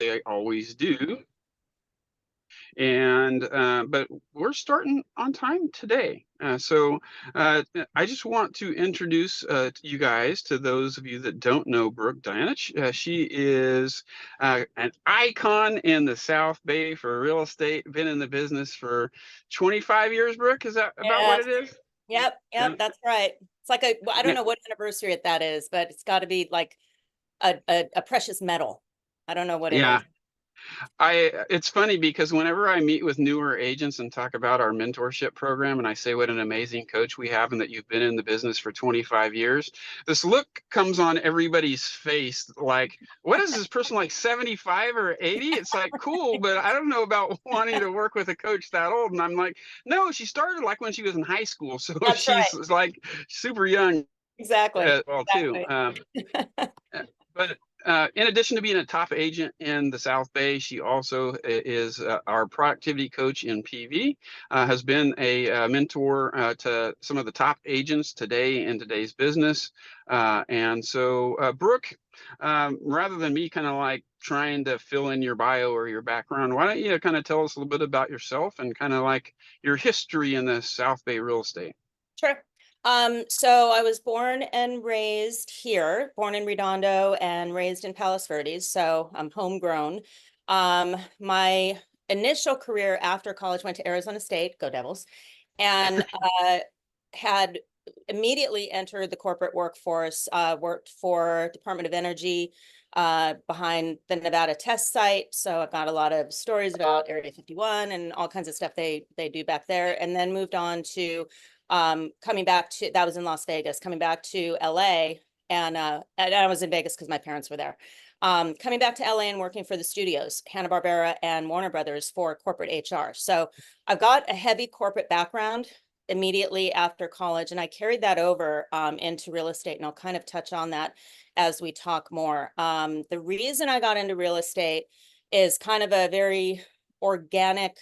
they always do. And but we're starting on time today. I just want to introduce you guys to those of you that don't know Brooke Dianich. She is an icon in the South Bay for real estate. Been in the business for 25 years. Brooke, is that about what Yes. it is? Yep, Yeah. that's right. It's like well, I don't Yeah. know what anniversary that is, but it's got to be like a precious metal. I don't know what it Yeah. is. It's funny because whenever I meet with newer agents and talk about our mentorship program and I say what an amazing coach we have and that you've been in the business for 25 years, this look comes on everybody's face like, what is this person, like 75 or 80? It's like, cool, but I don't know about wanting to work with a coach that old. And I'm like, no, she started like when she was in high school. So That's right. she's like super young Exactly. as well too. Exactly. But in addition to being a top agent in the South Bay, she also is our productivity coach in PV, has been a mentor to some of the top agents today in today's business. Brooke, rather than me kind of like trying to fill in your bio or your background, why don't you kind of tell us a little bit about yourself and kind of like your history in the South Bay real estate? Sure. So I was born and raised here, born in Redondo and raised in Palos Verdes, so I'm homegrown. My initial career after college went to Arizona State, go Devils, and had immediately entered the corporate workforce, worked for Department of Energy behind the Nevada test site. So I've got a lot of stories about Area 51 and all kinds of stuff they do back there, and then moved on to coming back to, that was in Las Vegas, coming back to LA, and I was in Vegas because my parents were there. Coming back to LA and working for the studios, Hanna-Barbera and Warner Brothers, for corporate HR. So I've got a heavy corporate background immediately after college, and I carried that over into real estate, and I'll kind of touch on that as we talk more. The reason I got into real estate is kind of a very organic,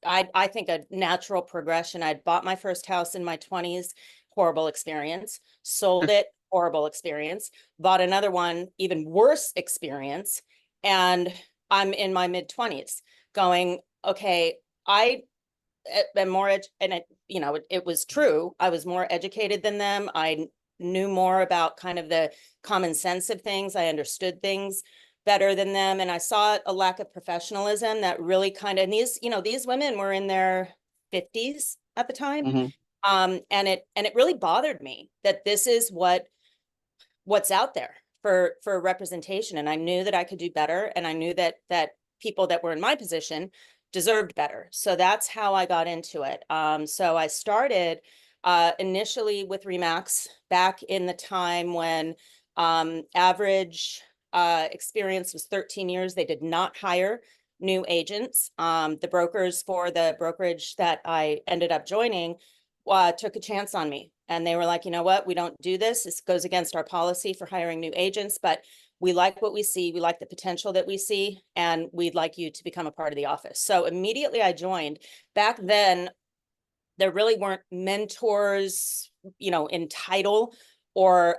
I think a natural progression. I'd bought my first house in my 20s, horrible experience, sold it, horrible experience, bought another one, even worse experience. And I'm in my mid 20s going, okay, I am more, and it was true. I was more educated than them. I knew more about kind of the common sense of things. I understood things better than them. And I saw a lack of professionalism that really kind of, and these women were in their 50s at the time. Hmm. And it really bothered me that this is what's out there for representation. And I knew that I could do better. And I knew that people that were in my position deserved better. So that's how I got into it. So I started initially with Remax back in the time when average experience was 13 years. They did not hire new agents. The brokers for the brokerage that I ended up joining took a chance on me. And they were like, you know what, we don't do this. This goes against our policy for hiring new agents, but we like what we see. We like the potential that we see, and we'd like you to become a part of the office. So immediately I joined. Back then, there really weren't mentors, in title or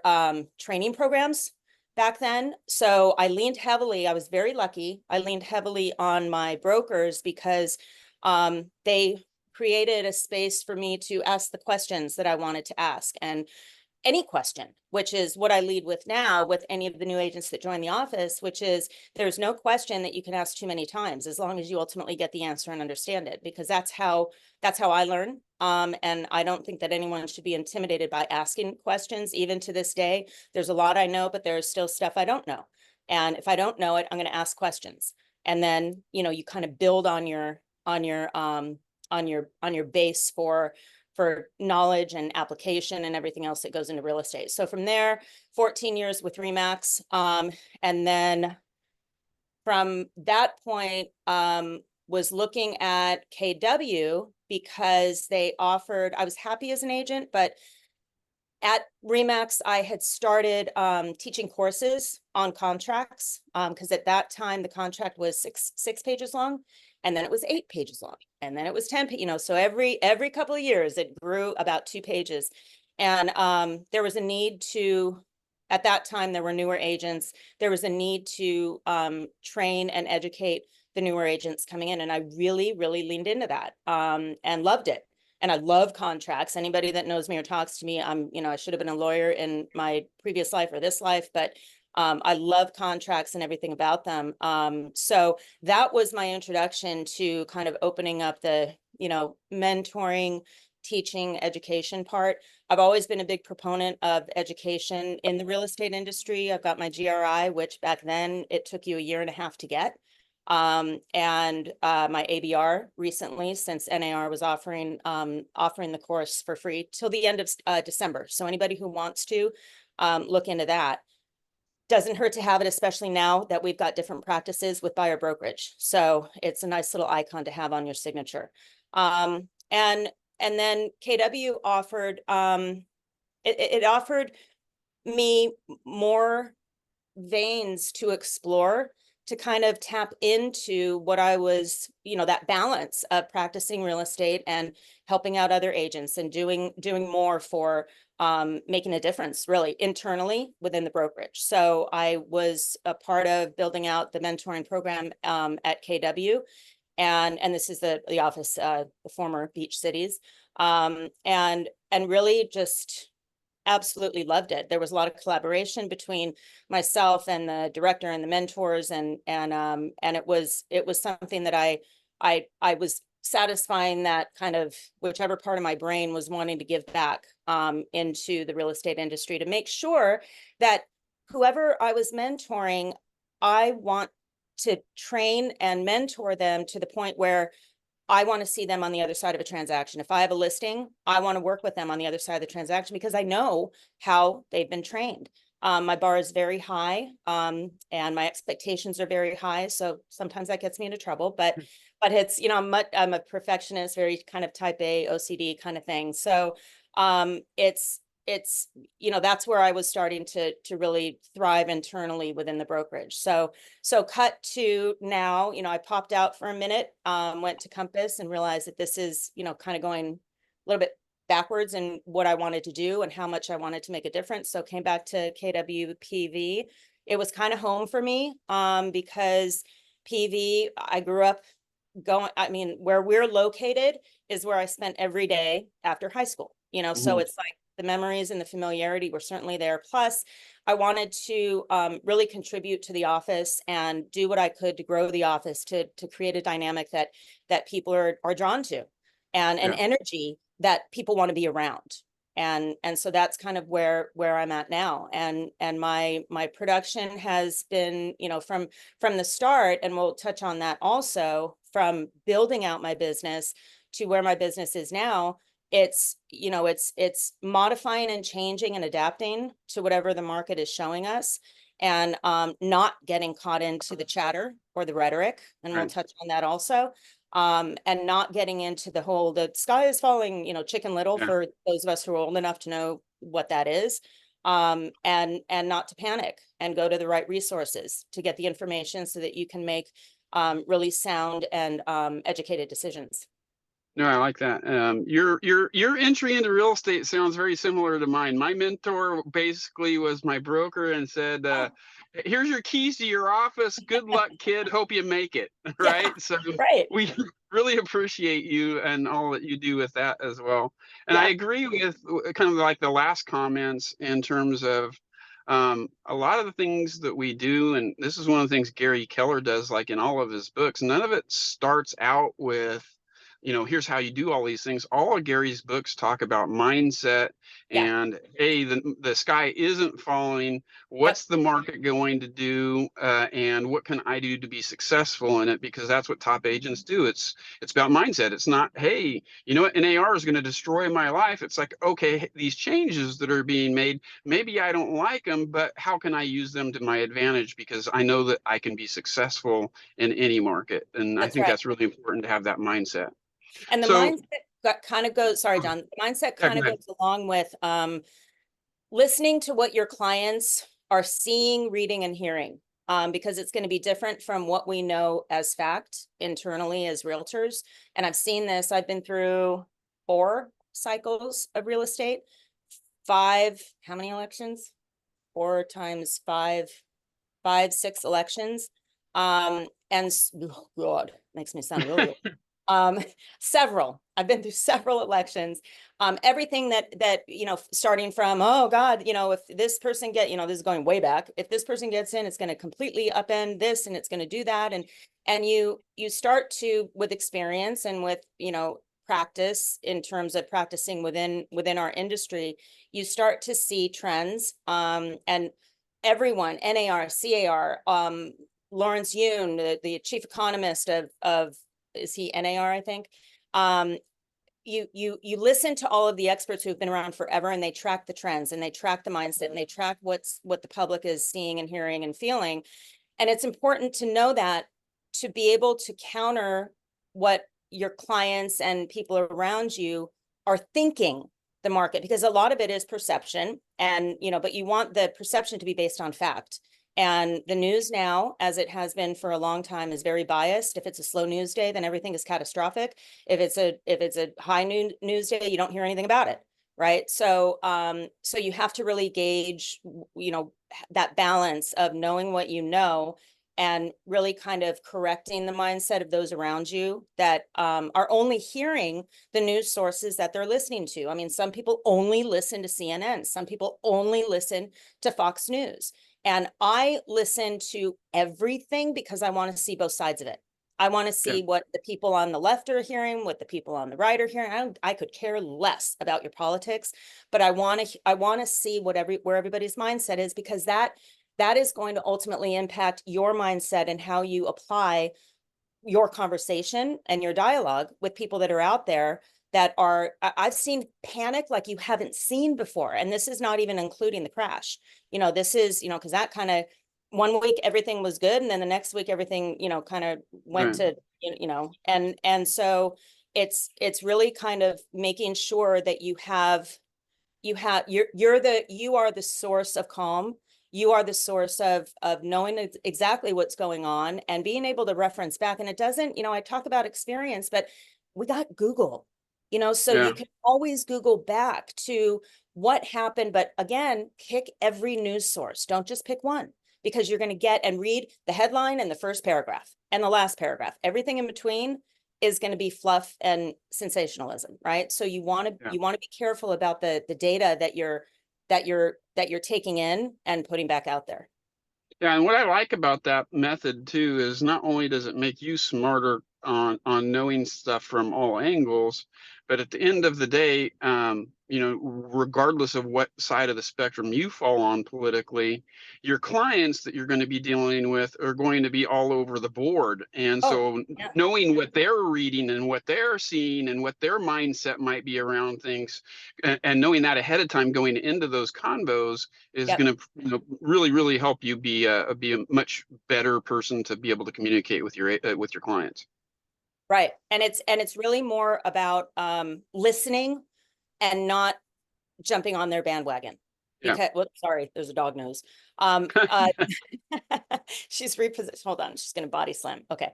training programs back then. So I leaned heavily. I was very lucky. I leaned heavily on my brokers because they created a space for me to ask the questions that I wanted to ask. And any question, which is what I lead with now with any of the new agents that join the office, which is there's no question that you can ask too many times, as long as you ultimately get the answer and understand it, because that's how I learn. And I don't think that anyone should be intimidated by asking questions. Even to this day, there's a lot I know, but there's still stuff I don't know. And if I don't know it, I'm going to ask questions. And then, you kind of build on your base for knowledge and application and everything else that goes into real estate. So from there, 14 years with Remax. And then from that point, was looking at KW because they offered, I was happy as an agent, but at Remax, I had started teaching courses on contracts because at that time the contract was six pages long, and then it was 8 pages long, and then it was 10. So every couple of years it grew about 2 pages, and there was a need to at that time, there were newer agents. There was a need to train and educate the newer agents coming in. And I really, really leaned into that and loved it. And I love contracts. Anybody that knows me or talks to me, I should have been a lawyer in my previous life or this life, but I love contracts and everything about them. So that was my introduction to kind of opening up the, mentoring, teaching, education part. I've always been a big proponent of education in the real estate industry. I've got my GRI, which back then it took you a year and a half to get. And my ABR recently, since NAR was offering the course for free till the end of December. So anybody who wants to look into that. Doesn't hurt to have it, especially now that we've got different practices with buyer brokerage. So it's a nice little icon to have on your signature. And then KW offered, it offered me more veins to explore, to kind of tap into what I was, that balance of practicing real estate and helping out other agents and doing more for making a difference really internally within the brokerage. So I was a part of building out the mentoring program at KW. And this is the office, the former Beach Cities. And really just absolutely loved it. There was a lot of collaboration between myself and the director and the mentors, and it was something that I was satisfying, that kind of whichever part of my brain was wanting to give back into the real estate industry, to make sure that whoever I was mentoring, I want to train and mentor them to the point where I want to see them on the other side of a transaction. If I have a listing, I want to work with them on the other side of the transaction because I know how they've been trained. My bar is very high, and my expectations are very high. So sometimes that gets me into trouble, but it's, I'm a perfectionist, very kind of type A OCD kind of thing. So it's that's where I was starting to really thrive internally within the brokerage. So cut to now, I popped out for a minute, went to Compass and realized that this is, kind of going a little bit backwards in what I wanted to do and how much I wanted to make a difference. So came back to KWPV. It was kind of home for me because PV, I grew up where we're located is where I spent every day after high school, so it's like the memories and the familiarity were certainly there. Plus, I wanted to really contribute to the office and do what I could to grow the office, to create a dynamic that people are drawn to, and an energy that people want to be around. And so that's kind of where I'm at now. And my production has been, from the start, and we'll touch on that also, from building out my business to where my business is now. It's modifying and changing and adapting to whatever the market is showing us, and not getting caught into the chatter or the rhetoric. And we'll touch on that also. And not getting into the sky is falling, Chicken Little, for those of us who are old enough to know what that is. And not to panic, and go to the right resources to get the information so that you can make really sound and educated decisions. No, I like that. Your entry into real estate sounds very similar to mine. My mentor basically was my broker and said, "Here's your keys to your office. Good luck, kid. Hope you make it." Right. Yeah, So right. we really appreciate you and all that you do with that as well. And I Yeah. agree with kind of like the last comments in terms of a lot of the things that we do, and this is one of the things Gary Keller does, like in all of his books. None of it starts out with, here's how you do all these things. All of Gary's books talk about mindset Yeah. and, hey, the sky isn't falling. Yep. What's the market going to do? And what can I do to be successful in it? Because that's what top agents do. It's about mindset. It's not, hey, what, NAR is going to destroy my life. It's like, okay, these changes that are being made, maybe I don't like them, but how can I use them to my advantage? Because I know that I can be successful in any market. And I That's think right. that's really important to have that mindset. And the So, mindset kind of goes, sorry, John, the mindset yeah, kind go of ahead. goes along with listening to what your clients are seeing, reading, and hearing, because it's going to be different from what we know as fact internally as realtors. And I've seen this. I've been through 4 cycles of real estate, 5, how many elections? four times five, 6 elections. Oh God, makes me sound really old. Several. I've been through several elections. Everything that starting from, oh God, if this person this is going way back. If this person gets in, it's going to completely upend this, and it's going to do that, and you start to, with experience and with practice, in terms of practicing within our industry, you start to see trends. And everyone, NAR, CAR, Lawrence Yoon, the chief economist of is he NAR, I think. You listen to all of the experts who've been around forever, and they track the trends, and they track the mindset, and they track what the public is seeing and hearing and feeling. And it's important to know that, to be able to counter what your clients and people around you are thinking the market, because a lot of it is perception, and but you want the perception to be based on fact. And the news now, as it has been for a long time, is very biased. If it's a slow news day, then everything is catastrophic. If it's a high news day, you don't hear anything about it, right? So so you have to really gauge that balance of knowing what you know, and really kind of correcting the mindset of those around you that are only hearing the news sources that they're listening to. I mean, some people only listen to CNN. Some people only listen to Fox News. And I listen to everything because I want to see both sides of it. I want to see what the people on the left are hearing, what the people on the right are hearing. I could care less about your politics, but I want to see where everybody's mindset is, because that is going to ultimately impact your mindset and how you apply your conversation and your dialogue with people that are out there that are, I've seen panic like you haven't seen before. And this is not even including the crash. This is, because that kind of, one week everything was good, and then the next week everything, kind of went to, and so it's really kind of making sure that you are the source of calm. You are the source of knowing exactly what's going on and being able to reference back. And it doesn't, I talk about experience, but we got Google, so you can always Google back to what happened. But again, pick every news source. Don't just pick one, because you're going to get and read the headline and the first paragraph and the last paragraph. Everything in between is going to be fluff and sensationalism, right? So you want to be careful about the data that you're taking in and putting back out there. Yeah, and what I like about that method too is not only does it make you smarter on knowing stuff from all angles, but at the end of the day, regardless of what side of the spectrum you fall on politically, your clients that you're going to be dealing with are going to be all over the board. And so knowing what they're reading and what they're seeing and what their mindset might be around things, and knowing that ahead of time going into those convos is going to really, really help you be a much better person to be able to communicate with your clients. Right. And it's really more about listening and not jumping on their bandwagon. Because sorry, there's a dog nose. She's repositioned. Hold on, she's gonna body slam. Okay.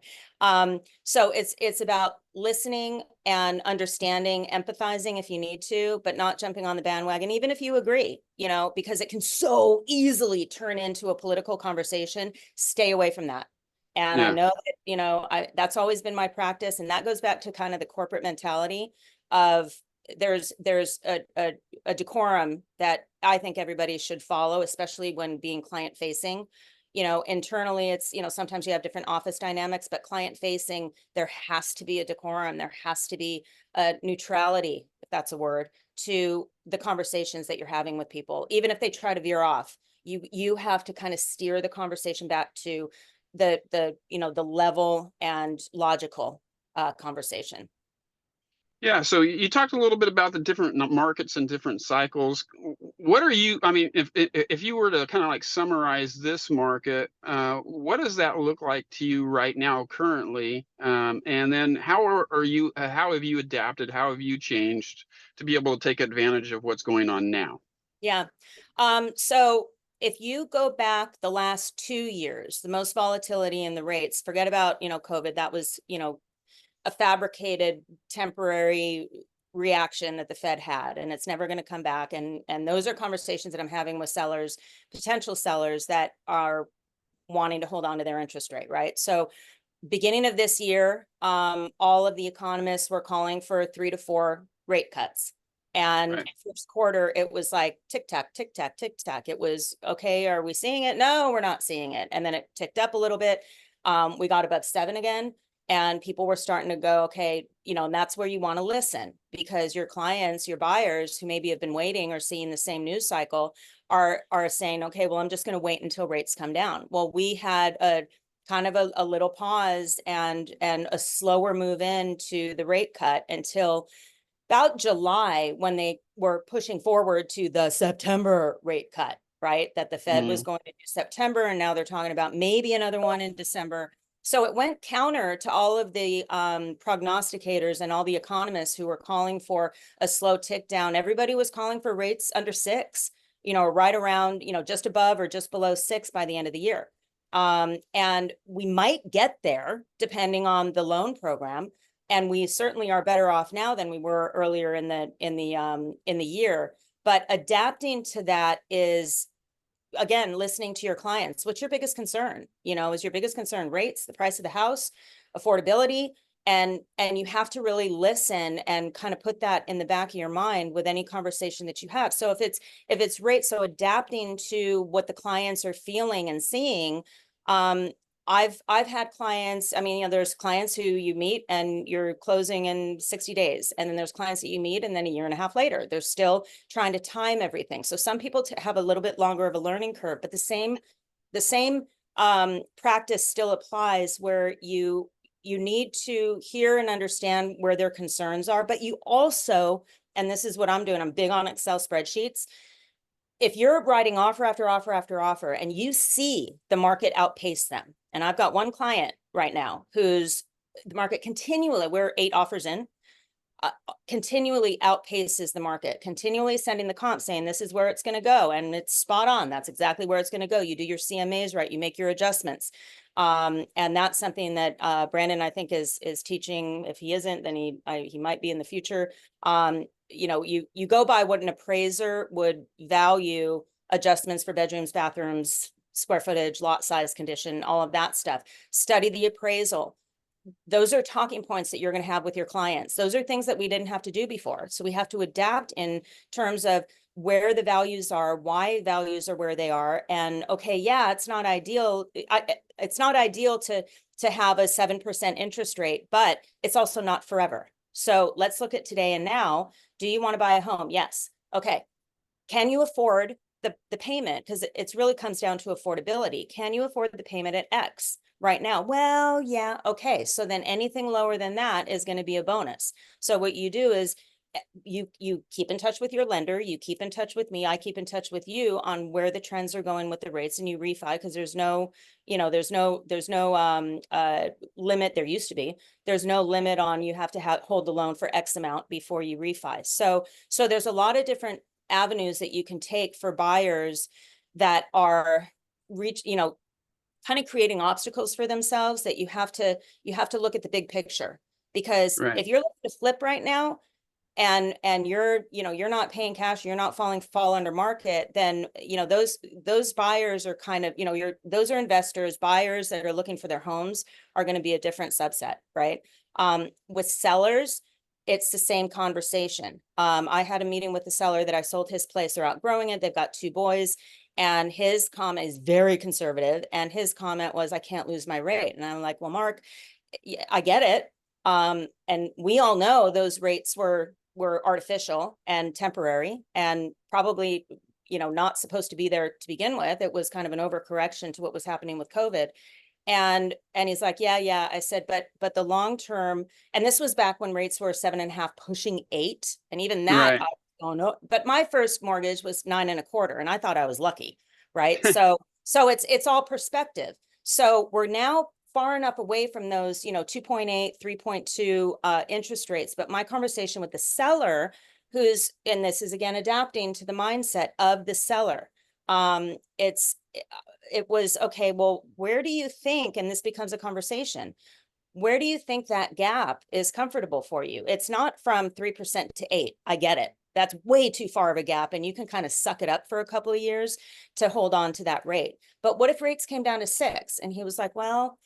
So it's about listening and understanding, empathizing if you need to, but not jumping on the bandwagon, even if you agree, because it can so easily turn into a political conversation. Stay away from that. And I know that, that's always been my practice. And that goes back to kind of the corporate mentality of there's a decorum that I think everybody should follow, especially when being client facing. Internally, it's, sometimes you have different office dynamics, but client facing, there has to be a decorum. There has to be a neutrality, if that's a word, to the conversations that you're having with people. Even if they try to veer off, you have to kind of steer the conversation back to the level and logical conversation. Yeah, so you talked a little bit about the different markets and different cycles. What are you, I mean, if you were to kind of like summarize this market, what does that look like to you right now currently? And then how have you adapted? How have you changed to be able to take advantage of what's going on now? Yeah. So if you go back the last 2 years, the most volatility in the rates, forget about, COVID, that was, a fabricated temporary reaction that the Fed had, and it's never going to come back. And those are conversations that I'm having with sellers, potential sellers that are wanting to hold on to their interest rate, right? So beginning of this year, all of the economists were calling for 3 to 4 rate cuts. And Right. first quarter, it was like tick tack, tick tack, tick tack. It was, okay, are we seeing it? No, we're not seeing it. And then it ticked up a little bit. We got above 7 again. And people were starting to go, okay, and that's where you want to listen, because your clients, your buyers who maybe have been waiting or seeing the same news cycle are saying, okay, well, I'm just going to wait until rates come down. Well, we had a kind of a little pause and a slower move into the rate cut until about July, when they were pushing forward to the September rate cut, right? That the Fed was going to do September, and now they're talking about maybe another one in December. So it went counter to all of the prognosticators and all the economists who were calling for a slow tick down. Everybody was calling for rates under 6, right around, just above or just below 6 by the end of the year. And we might get there depending on the loan program. And we certainly are better off now than we were earlier in the year. But adapting to that is, again, listening to your clients. What's your biggest concern? Is your biggest concern rates, the price of the house, affordability? And you have to really listen and kind of put that in the back of your mind with any conversation that you have. So if it's rates, so adapting to what the clients are feeling and seeing. I've had clients, I mean, there's clients who you meet and you're closing in 60 days. And then there's clients that you meet and then a year and a half later, they're still trying to time everything. So some people have a little bit longer of a learning curve, but the same practice still applies, where you need to hear and understand where their concerns are. But you also, and this is what I'm doing, I'm big on Excel spreadsheets. If you're writing offer after offer after offer and you see the market outpace them, and I've got one client right now who's the market continually, we're 8 offers in, continually outpaces the market, continually sending the comp saying this is where it's going to go, and it's spot on. That's exactly where it's going to go. You do your CMAs right, you make your adjustments, and that's something that Brandon, I think, is teaching. If he isn't, then he might be in the future. You go by what an appraiser would value adjustments for bedrooms, bathrooms, square footage, lot size, condition, all of that stuff. Study the appraisal. Those are talking points that you're going to have with your clients. Those are things that we didn't have to do before. So we have to adapt in terms of where the values are, why values are where they are. And okay, yeah, it's not ideal. It's not ideal to have a 7% interest rate, but it's also not forever. So let's look at today and now. Do you want to buy a home? Yes. Okay. Can you afford the payment? Because it really comes down to affordability. Can you afford the payment at X right now? Well, yeah. Okay. So then anything lower than that is going to be a bonus. So what you do is you keep in touch with your lender, you keep in touch with me, I keep in touch with you on where the trends are going with the rates, and you refi, because there's no limit. There used to be. There's no limit on, you have to hold the loan for X amount before you refi. So there's a lot of different avenues that you can take for buyers that are kind of creating obstacles for themselves, that you have to look at the big picture. Because Right. if you're looking to flip right now, and you're not paying cash, you're not fall under market, then those buyers are kind of, those are investors. Buyers that are looking for their homes are going to be a different subset, right? With sellers, it's the same conversation. I had a meeting with the seller that I sold his place. They're outgrowing it. They've got 2 boys, and his comment is very conservative, and his comment was, I can't lose my rate. And I'm like, well, Mark, I get it. And we all know those rates were artificial and temporary, and probably, not supposed to be there to begin with. It was kind of an overcorrection to what was happening with COVID. And he's like, yeah. I said, but the long term, and this was back when rates were 7.5, pushing 8. And even that, Right. I don't know. But my first mortgage was 9.25, and I thought I was lucky. Right. So it's all perspective. So we're now far enough away from those, 2.8, 3.2 interest rates. But my conversation with the seller, and this is again adapting to the mindset of the seller. It was, okay, well, where do you think, and this becomes a conversation, where do you think that gap is comfortable for you? It's not from 3% to 8. I get it. That's way too far of a gap, and you can kind of suck it up for a couple of years to hold on to that rate. But what if rates came down to 6? And he was like, well,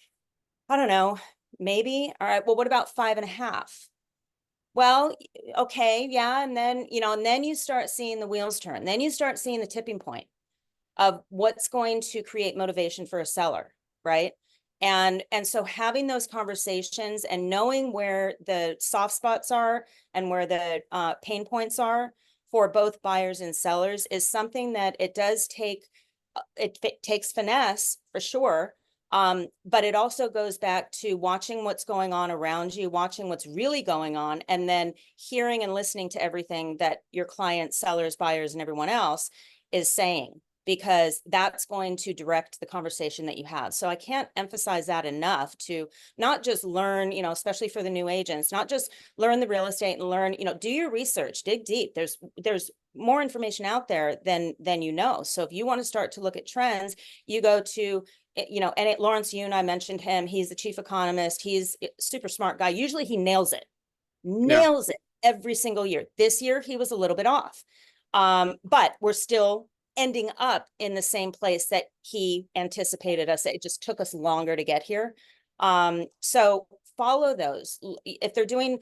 I don't know, maybe. All right, well, what about 5.5? Well, okay, yeah. And then, and then you start seeing the wheels turn. Then you start seeing the tipping point of what's going to create motivation for a seller, right? And so having those conversations and knowing where the soft spots are and where the pain points are for both buyers and sellers is something that it does take. It takes finesse for sure, but it also goes back to watching what's going on around you, watching what's really going on, and then hearing and listening to everything that your clients, sellers, buyers, and everyone else is saying, because that's going to direct the conversation that you have. So I can't emphasize that enough, to not just learn, especially for the new agents, not just learn the real estate and learn, do your research, dig deep. There's more information out there than So if you want to start to look at trends, you go to, and Lawrence Yun, I mentioned him. He's the chief economist. He's a super smart guy. Usually he nails it Yeah. every single year. This year he was a little bit off. But we're still ending up in the same place that he anticipated us. It just took us longer to get here. So follow those. If they're doing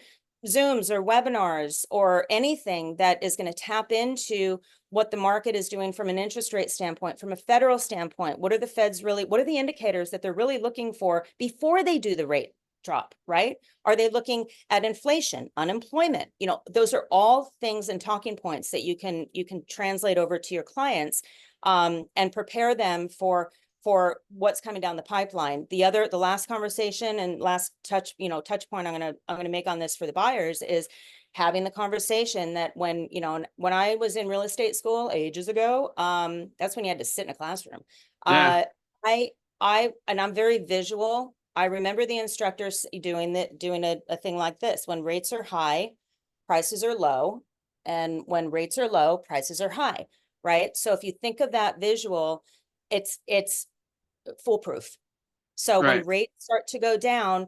Zooms or webinars or anything that is going to tap into what the market is doing from an interest rate standpoint, from a federal standpoint, what are the indicators that they're really looking for before they do the rate drop, right? Are they looking at inflation, unemployment? Those are all things and talking points that you can translate over to your clients, and prepare them for what's coming down the pipeline. The last conversation and last touch point I'm gonna make on this for the buyers is having the conversation that when I was in real estate school ages ago, that's when you had to sit in a classroom. Yeah. I'm very visual. I remember the instructors doing a thing like this: when rates are high, prices are low, and when rates are low, prices are high, right? So if you think of that visual, it's foolproof. So when Right. rates start to go down,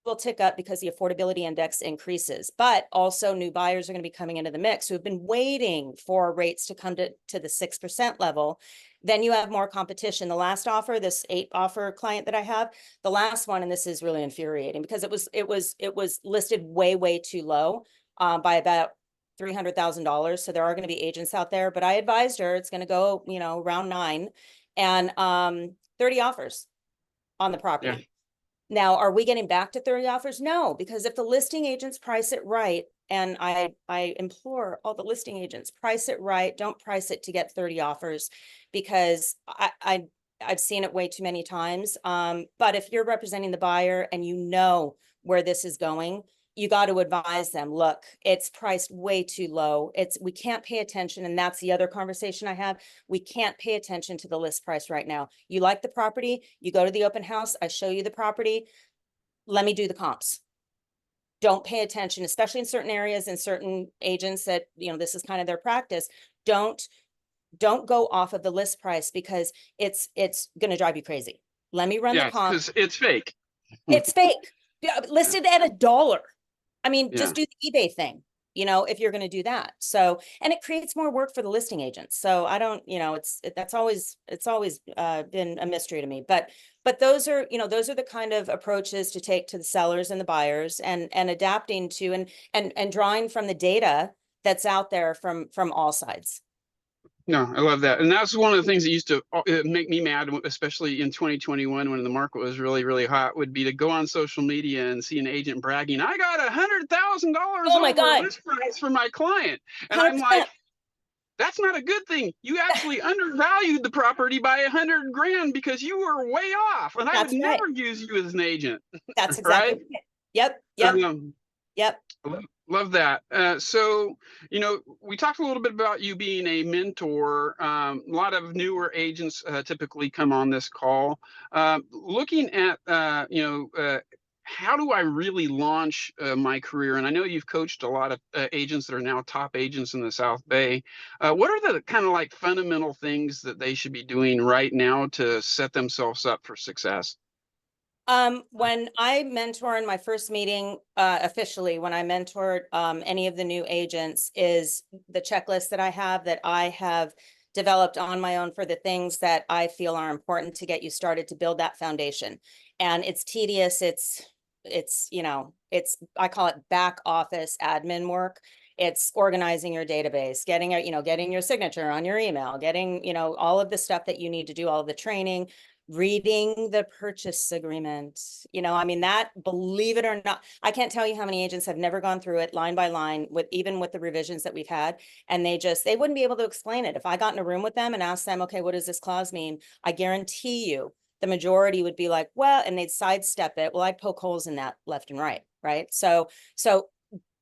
will tick up because the affordability index increases, but also new buyers are going to be coming into the mix who have been waiting for rates to come to the 6% level. Then you have more competition. The last offer, this 8 offer client that I have, the last one, and this is really infuriating because it was listed way too low, by about $300,000. So there are going to be agents out there, but I advised her it's going to go, around 9, and 30 offers on the property. Yeah. Now, are we getting back to 30 offers? No, because if the listing agents price it right, and I implore all the listing agents, price it right. Don't price it to get 30 offers, because I've seen it way too many times. But if you're representing the buyer and you know where this is going, you got to advise them, look, it's priced way too low. We can't pay attention. And that's the other conversation I have. We can't pay attention to the list price right now. You like the property, you go to the open house, I show you the property. Let me do the comps. Don't pay attention, especially in certain areas and certain agents that, this is kind of their practice. Don't go off of the list price, because it's going to drive you crazy. Let me run the Yeah. comp. Because it's fake. It's fake. Listed at $1. I mean, Yeah. just do the eBay thing, if you're going to do that. So, and it creates more work for the listing agents. So I don't, it's always been a mystery to me, but those are the kind of approaches to take to the sellers and the buyers, and adapting to, and drawing from the data that's out there from all sides. No, I love that. And that's one of the things that used to make me mad, especially in 2021 when the market was really hot, would be to go on social media and see an agent bragging, I got $100,000 Oh my over God. list price for my client. And I'm 100%. like, that's not a good thing. You actually undervalued the property by 100 grand because you were way off. And I would That's right. never use you as an agent. That's exactly Right. right. Yep. Um, Yep. Love that. So, we talked a little bit about you being a mentor. A lot of newer agents typically come on this call. Looking at, how do I really launch my career? And I know you've coached a lot of agents that are now top agents in the South Bay. What are the kind of like fundamental things that they should be doing right now to set themselves up for success? When I mentor in my first meeting, officially, when I mentored any of the new agents, is the checklist that I have developed on my own for the things that I feel are important to get you started to build that foundation. And it's tedious. I call it back office admin work. It's organizing your database, getting your signature on your email, getting, all of the stuff that you need to do, all of the training, reading the purchase agreement. I mean, that, believe it or not, I can't tell you how many agents have never gone through it line by line, even with the revisions that we've had, and they wouldn't be able to explain it. If I got in a room with them and asked them, okay, what does this clause mean? I guarantee you the majority would be like, well, and they'd sidestep it. Well, I'd poke holes in that left and right? So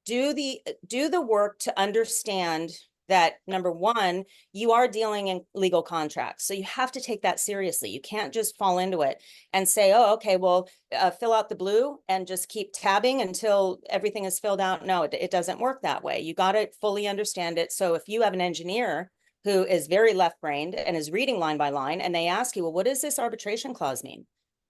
do the work to understand that, number one, you are dealing in legal contracts. So you have to take that seriously. You can't just fall into it and say, oh, okay, well, fill out the blue and just keep tabbing until everything is filled out. No, it doesn't work that way. You got to fully understand it. So if you have an engineer who is very left-brained and is reading line by line, and they ask you, well, what does this arbitration clause mean?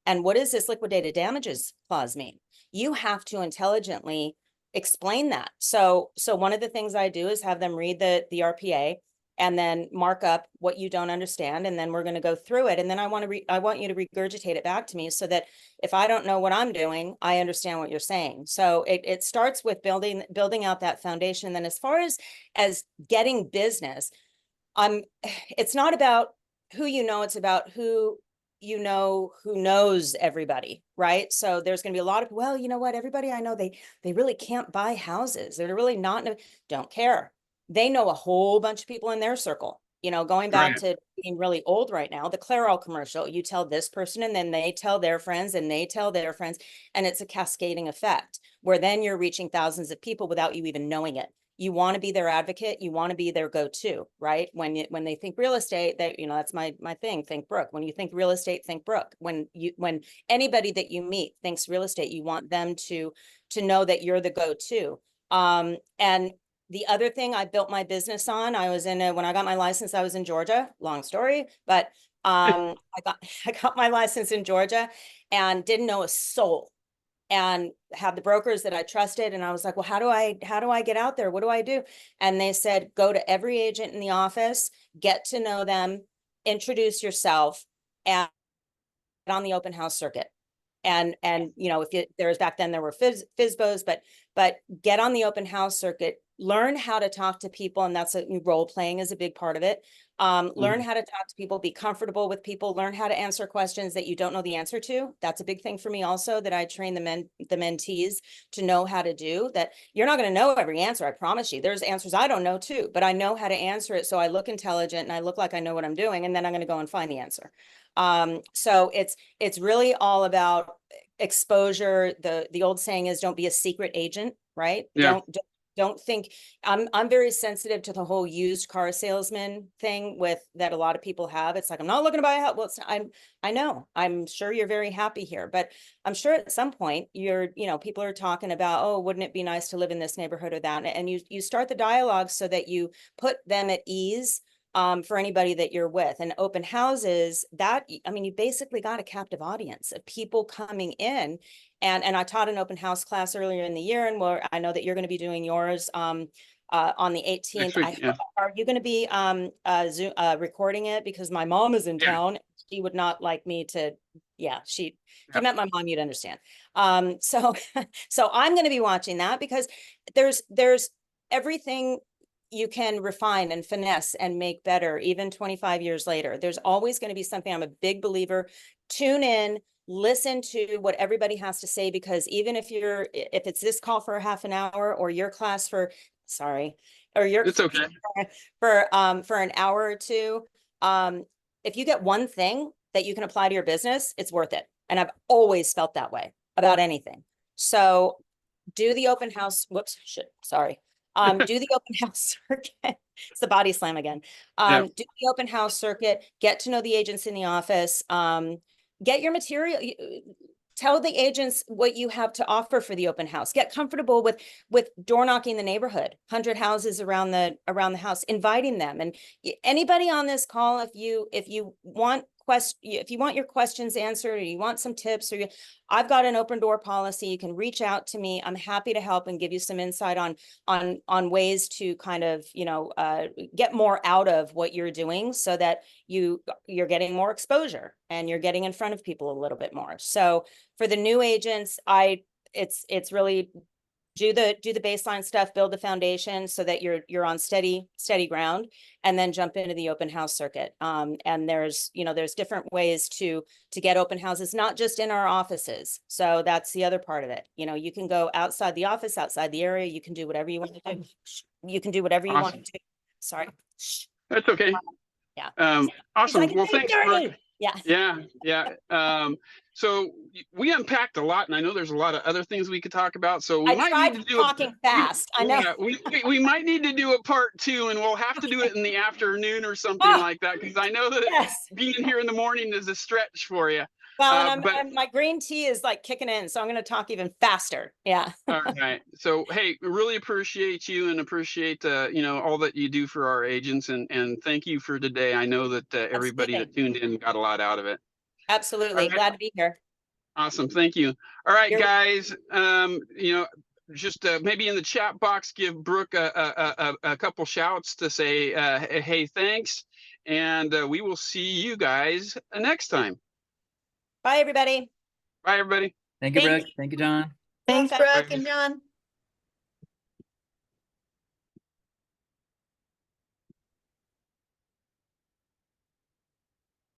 And what does this liquidated damages clause mean? You have to intelligently explain that. So one of the things I do is have them read the RPA and then mark up what you don't understand, and then we're going to go through it. And then I want you to regurgitate it back to me so that if I don't know what I'm doing, I understand what you're saying. So it starts with building out that foundation. And then as far as getting business, it's not about who it's about who who knows everybody, right? So there's going to be a lot of, well, you know what, everybody I know, they really can't buy houses. They're really not, don't care. They know a whole bunch of people in their circle. Going back Right. to being really old right now, the Clairol commercial, you tell this person and then they tell their friends and they tell their friends, and it's a cascading effect where then you're reaching thousands of people without you even knowing it. You want to be their advocate. You want to be their go-to, right? When they think real estate, that's my thing. Think Brooke. When you think real estate, think Brooke. When anybody that you meet thinks real estate, you want them to know that you're the go-to. And the other thing I built my business on, when I got my license, I was in Georgia. Long story, but I got my license in Georgia and didn't know a soul, and had the brokers that I trusted. And I was like, well, how do I get out there? What do I do? And they said, go to every agent in the office, get to know them, introduce yourself, and on the open house circuit. And back then there were FISBOs, but get on the open house circuit, learn how to talk to people. And that's role playing is a big part of it. Learn how to talk to people, be comfortable with people, learn how to answer questions that you don't know the answer to. That's a big thing for me also, that I train the mentees to know how to do that. You're not going to know every answer. I promise you, there's answers I don't know too, but I know how to answer it. So I look intelligent and I look like I know what I'm doing. And then I'm going to go and find the answer. So it's really all about exposure. The old saying is, don't be a secret agent, right? Yeah. Don't think. I'm very sensitive to the whole used car salesman thing that a lot of people have. It's like, I'm not looking to buy a house. Well, I know, I'm sure you're very happy here, but I'm sure at some point people are talking about, oh, wouldn't it be nice to live in this neighborhood or that? And you start the dialogue so that you put them at ease. For anybody that you're with. And open houses, you basically got a captive audience of people coming in. And I taught an open house class earlier in the year, and I know that you're going to be doing yours on the 18th. Next week. Yeah. Are you going to be Zoom, recording it? Because my mom is in Yeah. town. She would not like me to. Yeah, if you Yeah. met my mom, you'd understand. So I'm going to be watching that, because there's everything you can refine and finesse and make better, even 25 years later. There's always going to be something. I'm a big believer. Tune in, listen to what everybody has to say, because even if it's this call for a half an hour, or your class or your It's okay. for an hour or two, if you get one thing that you can apply to your business, it's worth it. And I've always felt that way about anything. So do the open house. Whoops, shit, sorry. Do the open house circuit. It's the body slam again. Yeah. Do the open house circuit, get to know the agents in the office, get your material, tell the agents what you have to offer for the open house, get comfortable with door knocking the neighborhood, 100 houses around the house, inviting them. And anybody on this call, if you want if you want your questions answered, or you want some tips, I've got an open door policy. You can reach out to me. I'm happy to help and give you some insight on ways to kind of, get more out of what you're doing, so that you're getting more exposure and you're getting in front of people a little bit more. So for the new agents, it's really do the baseline stuff, build the foundation so that you're on steady ground, and then jump into the open house circuit. And there's different ways to get open houses, not just in our offices. So that's the other part of it. You can go outside the office, outside the area. You can do whatever you want to do. You can do whatever you want to do. Sorry. That's okay. Yeah. Awesome. Like, well, thanks, Brooke. Yeah. Yeah. So we unpacked a lot, and I know there's a lot of other things we could talk about. So we might need to do talking fast. I know. Yeah, we might need to do a part 2, and we'll have to do it in the afternoon or something like that, because I know that being here in the morning is a stretch for you. Well, and my green tea is like kicking in, so I'm going to talk even faster. Yeah. All right. So, hey, really appreciate you, and appreciate all that you do for our agents, and thank you for today. I know that everybody that tuned in got a lot out of it. Absolutely. Right. Glad to be here. Awesome. Thank you. All right, guys. Just maybe in the chat box, give Brooke a couple shouts to say, hey, thanks. And we will see you guys next time. Bye, everybody. Bye, everybody. Thank you, Brooke. Thank you, John. Thanks, Brooke and John.